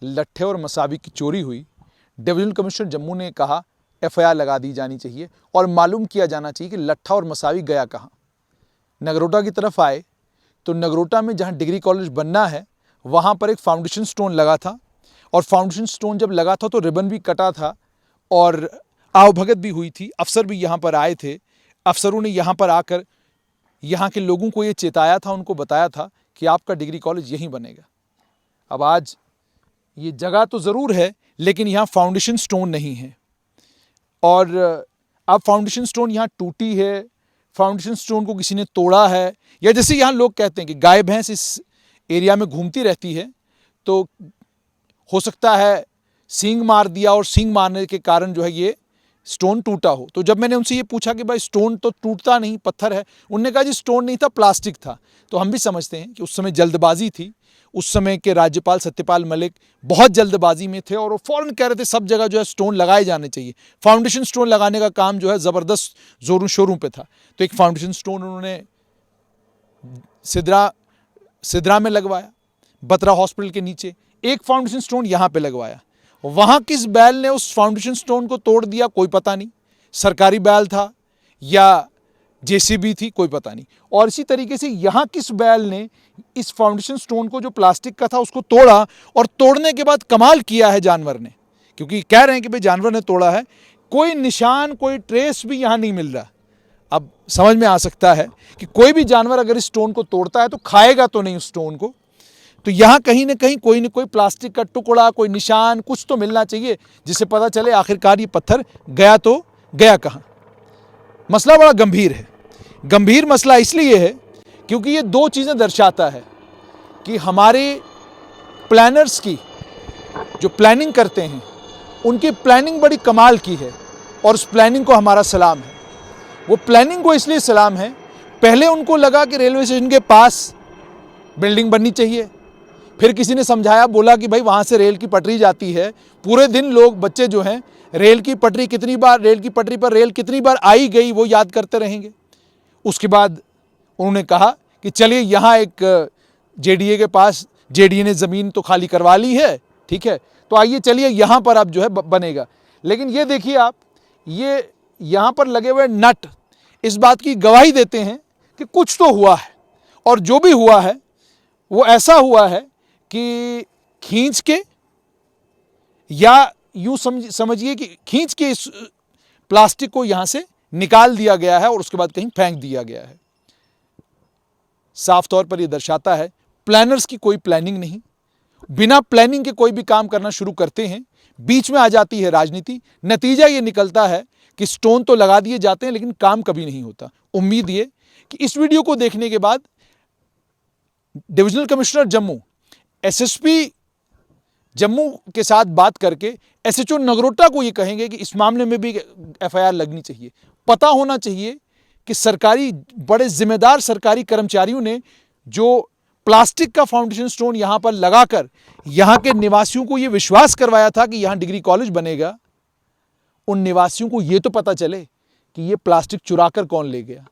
लट्ठे और मसावी की चोरी हुई, डिवीजनल कमिश्नर जम्मू ने कहा एफआईआर लगा दी जानी चाहिए और मालूम किया जाना चाहिए कि लट्ठा और मसावी गया कहाँ। नगरोटा की तरफ आए तो नगरोटा में जहाँ डिग्री कॉलेज बनना है वहाँ पर एक फाउंडेशन स्टोन लगा था, और फाउंडेशन स्टोन जब लगा था तो रिबन भी कटा था और आवभगत भी हुई थी। अफसर भी यहाँ पर आए थे। अफसरों ने यहाँ पर आकर यहाँ के लोगों को ये चेताया था, उनको बताया था कि आपका डिग्री कॉलेज यहीं बनेगा। अब आज ये जगह तो ज़रूर है लेकिन यहाँ फाउंडेशन स्टोन नहीं है, और अब फाउंडेशन स्टोन यहाँ टूटी है, फाउंडेशन स्टोन को किसी ने तोड़ा है, या जैसे यहाँ लोग कहते हैं कि गाय भैंस इस एरिया में घूमती रहती है तो हो सकता है सींग मार दिया और सींग मारने के कारण जो है ये स्टोन टूटा हो। तो जब मैंने उनसे ये पूछा कि भाई स्टोन तो टूटता नहीं, पत्थर है, उन्होंने कहा जी स्टोन नहीं था, प्लास्टिक था। तो हम भी समझते हैं कि उस समय जल्दबाजी थी, उस समय के राज्यपाल सत्यपाल मलिक बहुत जल्दबाजी में थे और वो फ़ौरन कह रहे थे सब जगह जो है स्टोन लगाए जाने चाहिए। फाउंडेशन स्टोन लगाने का काम जो है ज़बरदस्त जोरों शोरों पे था। तो एक फाउंडेशन स्टोन उन्होंने सिद्रा में लगवाया, बत्रा हॉस्पिटल के नीचे, एक फाउंडेशन स्टोन यहाँ पे लगवाया। वहाँ किस बैल ने उस फाउंडेशन स्टोन को तोड़ दिया कोई पता नहीं, सरकारी बैल था या जेसीबी थी कोई पता नहीं। और इसी तरीके से यहाँ किस बैल ने इस फाउंडेशन स्टोन को जो प्लास्टिक का था उसको तोड़ा, और तोड़ने के बाद कमाल किया है जानवर ने, क्योंकि कह रहे हैं कि भाई जानवर ने तोड़ा है, कोई निशान कोई ट्रेस भी यहाँ नहीं मिल रहा। अब समझ में आ सकता है कि कोई भी जानवर अगर इस स्टोन को तोड़ता है तो खाएगा तो नहीं उस स्टोन को। तो यहाँ कहीं ना कहीं कोई न कोई प्लास्टिक का टुकड़ा, कोई निशान, कुछ तो मिलना चाहिए जिससे पता चले आखिरकार ये पत्थर गया तो गया कहाँ। मसला बड़ा गंभीर है। गंभीर मसला इसलिए है क्योंकि ये दो चीज़ें दर्शाता है कि हमारे प्लानर्स की जो प्लानिंग करते हैं उनकी प्लानिंग बड़ी कमाल की है, और उस प्लानिंग को हमारा सलाम है। वो प्लानिंग को इसलिए सलाम है, पहले उनको लगा कि रेलवे स्टेशन के पास बिल्डिंग बननी चाहिए, फिर किसी ने समझाया, बोला कि भाई वहाँ से रेल की पटरी जाती है, पूरे दिन लोग बच्चे जो हैं रेल की पटरी पर रेल कितनी बार आई गई वो याद करते रहेंगे। उसके बाद उन्होंने कहा कि चलिए यहाँ एक जेडीए के पास, जेडीए ने ज़मीन तो खाली करवा ली है, ठीक है, तो आइए चलिए यहाँ पर अब जो है बनेगा। लेकिन ये देखिए आप, ये यहाँ पर लगे हुए नट इस बात की गवाही देते हैं कि कुछ तो हुआ है, और जो भी हुआ है वो ऐसा हुआ है कि खींच के, या यूँ समझिए कि खींच के इस प्लास्टिक को यहाँ से निकाल दिया गया है और उसके बाद कहीं फेंक दिया गया है। साफ तौर पर यह दर्शाता है प्लानर्स की कोई प्लानिंग नहीं। बिना प्लानिंग के कोई भी काम करना शुरू करते हैं, बीच में आ जाती है राजनीति। नतीजा ये निकलता है कि स्टोन तो लगा दिए जाते हैं लेकिन काम कभी नहीं होता। उम्मीद ये कि इस वीडियो को देखने के बाद divisional commissioner Jammu, SSP Jammu के साथ बात करके एसएचओ नगरोटा को ये कहेंगे कि इस मामले में भी एफआईआर लगनी चाहिए। पता होना चाहिए कि सरकारी, बड़े जिम्मेदार सरकारी कर्मचारियों ने जो प्लास्टिक का फाउंडेशन स्टोन यहाँ पर लगाकर यहाँ के निवासियों को ये विश्वास करवाया था कि यहाँ डिग्री कॉलेज बनेगा, उन निवासियों को ये तो पता चले कि ये प्लास्टिक चुरा कर कौन ले गया।